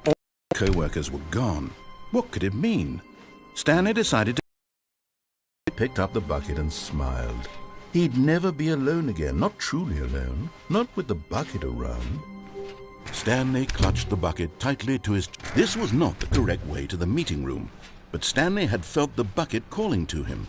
All co-workers were gone. What could it mean? Stanley decided to... He picked up the bucket and smiled. He'd never be alone again, not truly alone, not with the bucket around. Stanley clutched the bucket tightly to his... This was not the correct way to the meeting room, but Stanley had felt the bucket calling to him.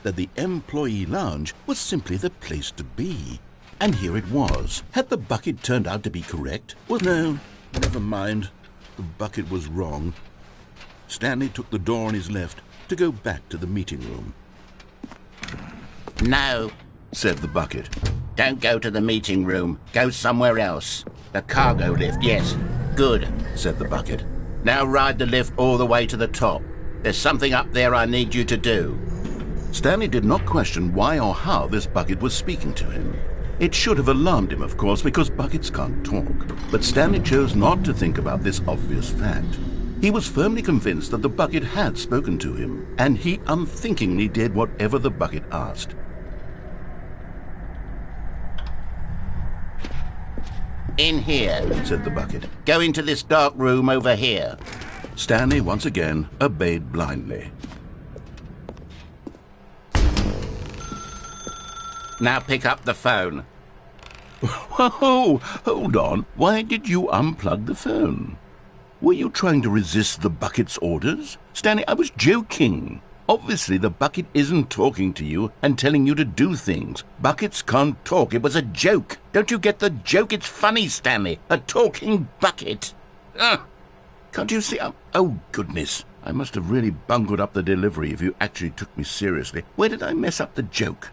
That the employee lounge was simply the place to be. And here it was. Had the bucket turned out to be correct? Well, no, never mind. The bucket was wrong. Stanley took the door on his left to go back to the meeting room. No, said the bucket. Don't go to the meeting room. Go somewhere else. The cargo lift, yes. Good, said the bucket. Now ride the lift all the way to the top. There's something up there I need you to do. Stanley did not question why or how this bucket was speaking to him. It should have alarmed him, of course, because buckets can't talk. But Stanley chose not to think about this obvious fact. He was firmly convinced that the bucket had spoken to him, and he unthinkingly did whatever the bucket asked. In here, said the bucket. Go into this dark room over here. Stanley once again obeyed blindly. Now pick up the phone. Whoa, hold on. Why did you unplug the phone? Were you trying to resist the bucket's orders? Stanley, I was joking. Obviously, the bucket isn't talking to you and telling you to do things. Buckets can't talk. It was a joke. Don't you get the joke? It's funny, Stanley. A talking bucket. Can't you see? Oh, goodness. I must have really bungled up the delivery if you actually took me seriously. Where did I mess up the joke?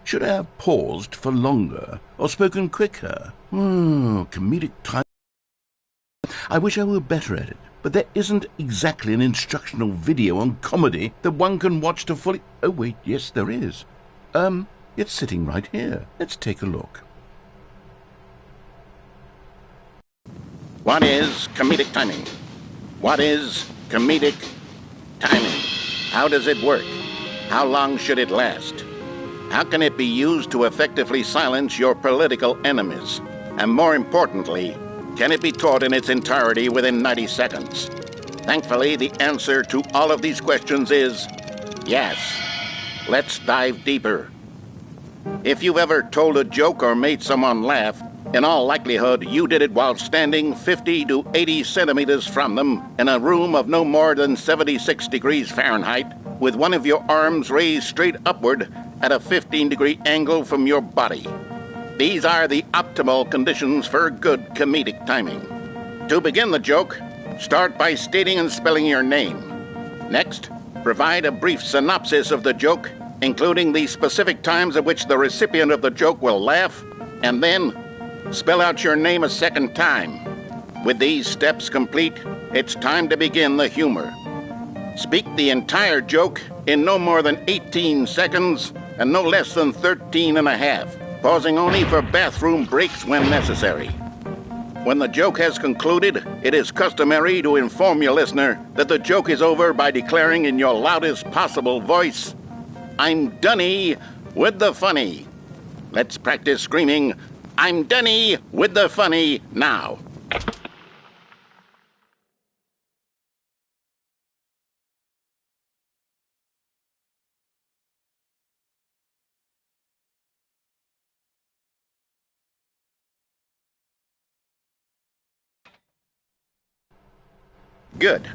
Should I have paused for longer or spoken quicker? Comedic time. I wish I were better at it. But there isn't exactly an instructional video on comedy that one can watch to fully... Oh, wait, yes, there is. It's sitting right here. Let's take a look. What is comedic timing? What is comedic timing? How does it work? How long should it last? How can it be used to effectively silence your political enemies? And more importantly, can it be taught in its entirety within 90 seconds? Thankfully, the answer to all of these questions is yes. Let's dive deeper. If you've ever told a joke or made someone laugh, in all likelihood, you did it while standing 50 to 80 centimeters from them in a room of no more than 76 degrees Fahrenheit, with one of your arms raised straight upward at a 15-degree angle from your body. These are the optimal conditions for good comedic timing. To begin the joke, start by stating and spelling your name. Next, provide a brief synopsis of the joke, including the specific times at which the recipient of the joke will laugh, and then spell out your name a second time. With these steps complete, it's time to begin the humor. Speak the entire joke in no more than 18 seconds and no less than 13 and a half. Pausing only for bathroom breaks when necessary. When the joke has concluded, it is customary to inform your listener that the joke is over by declaring in your loudest possible voice, "I'm Dunny with the funny." Let's practice screaming, "I'm Dunny with the funny" now. Good.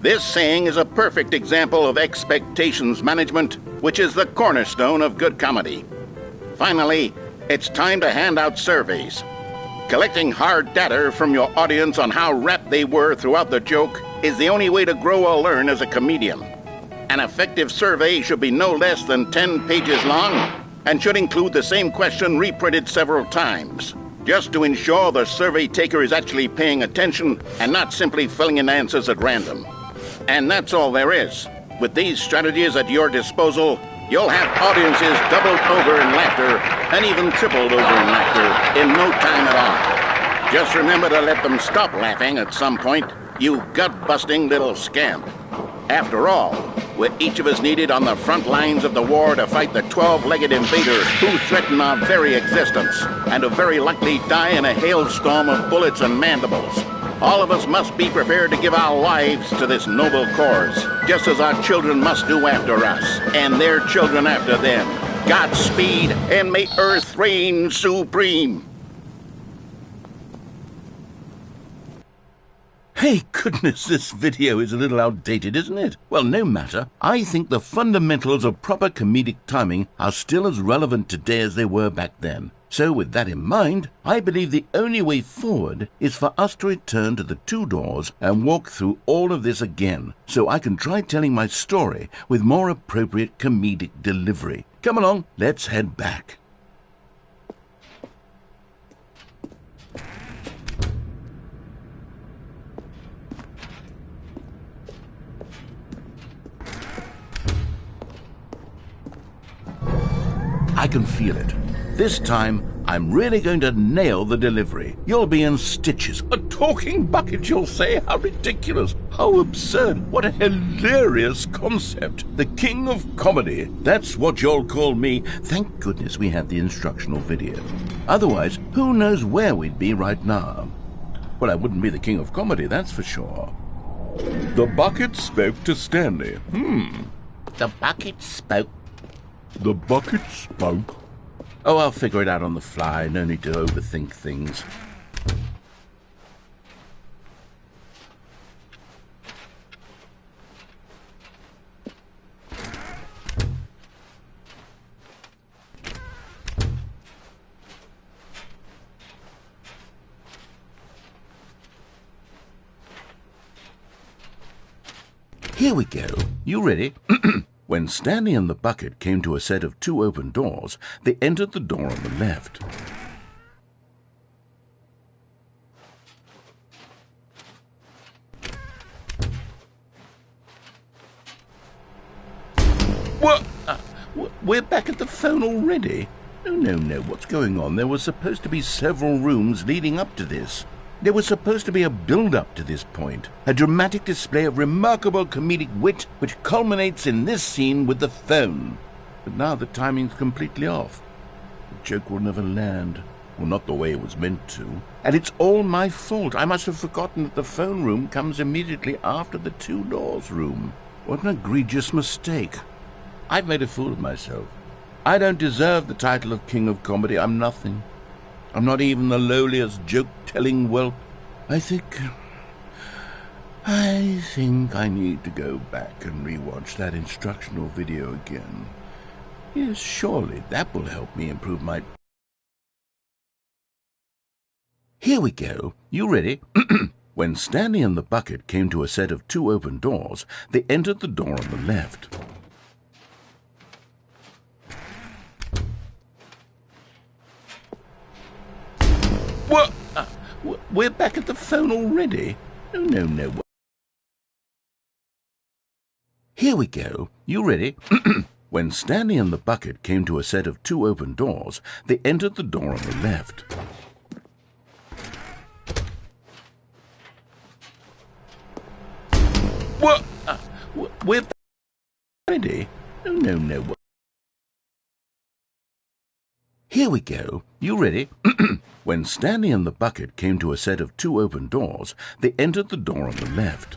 This saying is a perfect example of expectations management, which is the cornerstone of good comedy. Finally, it's time to hand out surveys. Collecting hard data from your audience on how rapt they were throughout the joke is the only way to grow or learn as a comedian. An effective survey should be no less than 10 pages long and should include the same question reprinted several times, just to ensure the survey taker is actually paying attention and not simply filling in answers at random. And that's all there is. With these strategies at your disposal, you'll have audiences doubled over in laughter and even tripled over in laughter in no time at all. Just remember to let them stop laughing at some point, you gut-busting little scamp. After all, with each of us needed on the front lines of the war to fight the 12-legged invaders who threaten our very existence, and who very likely die in a hailstorm of bullets and mandibles. All of us must be prepared to give our lives to this noble cause, just as our children must do after us, and their children after them. Godspeed, and may Earth reign supreme. Hey, goodness, this video is a little outdated, isn't it? Well, no matter. I think the fundamentals of proper comedic timing are still as relevant today as they were back then. So with that in mind, I believe the only way forward is for us to return to the two doors and walk through all of this again, so I can try telling my story with more appropriate comedic delivery. Come along, let's head back. I can feel it. This time, I'm really going to nail the delivery. You'll be in stitches. A talking bucket, you'll say? How ridiculous. How absurd. What a hilarious concept. The king of comedy. That's what you'll call me. Thank goodness we had the instructional video. Otherwise, who knows where we'd be right now. Well, I wouldn't be the king of comedy, that's for sure. The bucket spoke to Stanley. The bucket spoke. The bucket spoke. Oh, I'll figure it out on the fly. No need to overthink things. Here we go. You ready? When Stanley and the bucket came to a set of two open doors, they entered the door on the left. What? We're back at the phone already? No. What's going on? There were supposed to be several rooms leading up to this. There was supposed to be a build-up to this point, a dramatic display of remarkable comedic wit which culminates in this scene with the phone. But now the timing's completely off. The joke will never land. Well, not the way it was meant to. And it's all my fault. I must have forgotten that the phone room comes immediately after the two doors room. What an egregious mistake. I've made a fool of myself. I don't deserve the title of King of Comedy. I'm nothing. I'm not even the lowliest joke-telling whelp. I think I need to go back and rewatch that instructional video again. Yes, surely that will help me improve my... Here we go. You ready? When Stanley and the bucket came to a set of two open doors, they entered the door on the left. What? We're back at the phone already? No. Here we go. You ready? When Stanley and the bucket came to a set of two open doors, they entered the door on the left. What? We're back already? No. Here we go. You ready? When Stanley and the bucket came to a set of two open doors, they entered the door on the left.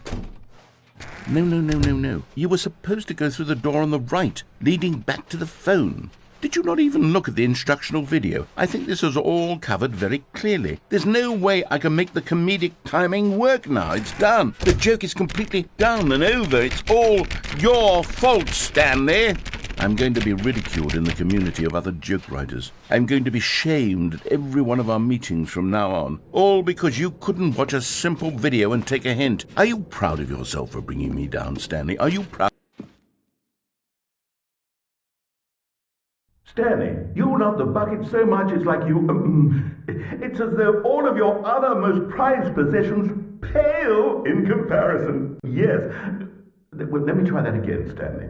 No. You were supposed to go through the door on the right, leading back to the phone. Did you not even look at the instructional video? I think this is all covered very clearly. There's no way I can make the comedic timing work now. It's done. The joke is completely done and over. It's all your fault, Stanley. I'm going to be ridiculed in the community of other joke writers. I'm going to be shamed at every one of our meetings from now on. All because you couldn't watch a simple video and take a hint. Are you proud of yourself for bringing me down, Stanley? Are you proud? Stanley, you love the bucket so much it's like you... it's as though all of your other most prized possessions pale in comparison. Yes. Well, let me try that again, Stanley.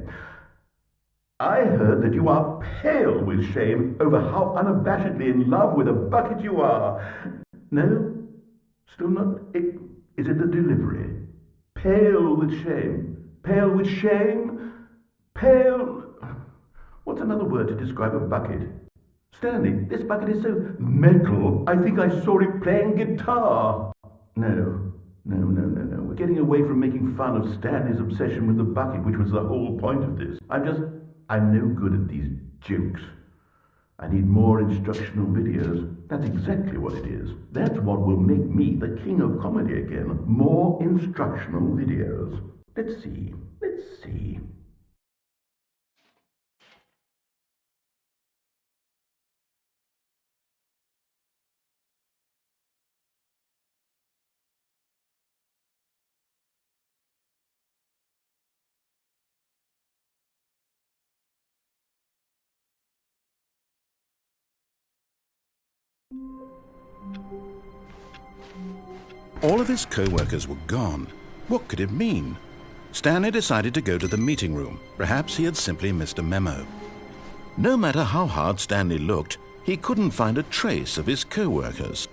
I heard that you are pale with shame over how unabashedly in love with a bucket you are. No? Still not? Is it the delivery? Pale with shame. Pale with shame? Pale... What's another word to describe a bucket? Stanley, this bucket is so metal, I think I saw it playing guitar. No. We're getting away from making fun of Stanley's obsession with the bucket, which was the whole point of this. I'm no good at these jokes. I need more instructional videos. That's exactly what it is. That's what will make me the king of comedy again. More instructional videos. Let's see. All of his co-workers were gone. What could it mean? Stanley decided to go to the meeting room. Perhaps he had simply missed a memo. No matter how hard Stanley looked, he couldn't find a trace of his co-workers.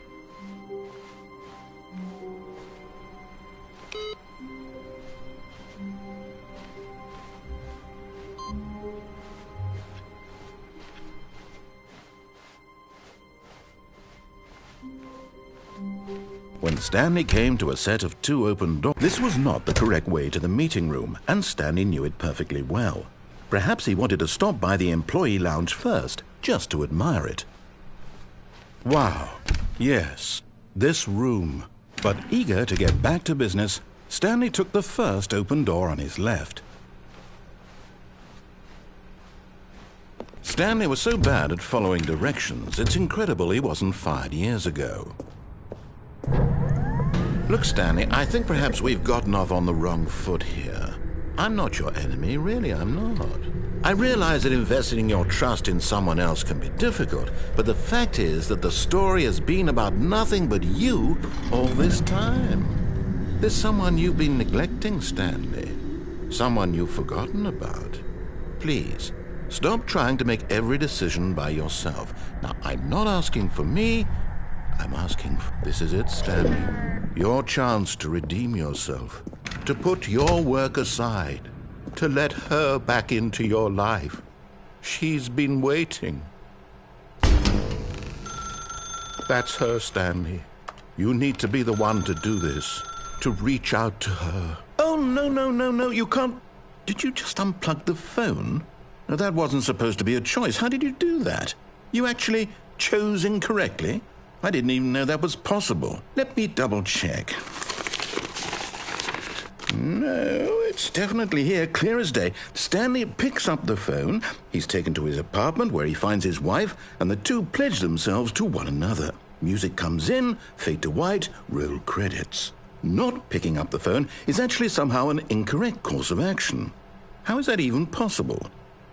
When Stanley came to a set of 2 open doors, this was not the correct way to the meeting room, and Stanley knew it perfectly well. Perhaps he wanted to stop by the employee lounge first, just to admire it. Wow, yes, this room. But eager to get back to business, Stanley took the first open door on his left. Stanley was so bad at following directions, it's incredible he wasn't fired years ago. Look, Stanley, I think perhaps we've gotten off on the wrong foot here. I'm not your enemy, really, I'm not. I realize that investing your trust in someone else can be difficult, but the fact is that the story has been about nothing but you all this time. There's someone you've been neglecting, Stanley. Someone you've forgotten about. Please, stop trying to make every decision by yourself. Now, I'm not asking for me, I'm asking for... This is it, Stanley. Your chance to redeem yourself. To put your work aside. To let her back into your life. She's been waiting. That's her, Stanley. You need to be the one to do this. To reach out to her. Oh, no, you can't... Did you just unplug the phone? No, that wasn't supposed to be a choice. How did you do that? You actually chose incorrectly? I didn't even know that was possible. Let me double check. No, it's definitely here, clear as day. Stanley picks up the phone. He's taken to his apartment where he finds his wife, and the two pledge themselves to one another. Music comes in, fade to white, roll credits. Not picking up the phone is actually somehow an incorrect course of action. How is that even possible?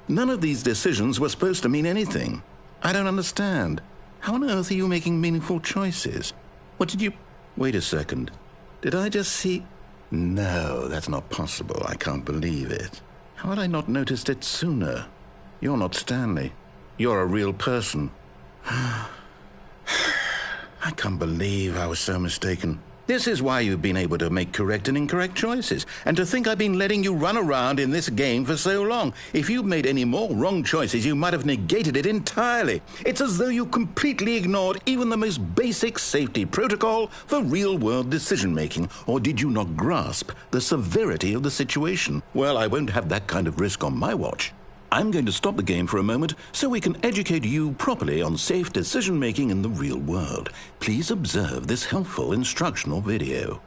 None of these decisions were supposed to mean anything. I don't understand. How on earth are you making meaningful choices? What did you... Wait a second. Did I just see... No, that's not possible. I can't believe it. How had I not noticed it sooner? You're not Stanley. You're a real person. I can't believe I was so mistaken. This is why you've been able to make correct and incorrect choices. And to think I've been letting you run around in this game for so long. If you'd made any more wrong choices, you might have negated it entirely. It's as though you completely ignored even the most basic safety protocol for real-world decision-making. Or did you not grasp the severity of the situation? Well, I won't have that kind of risk on my watch. I'm going to stop the game for a moment so we can educate you properly on safe decision-making in the real world. Please observe this helpful instructional video.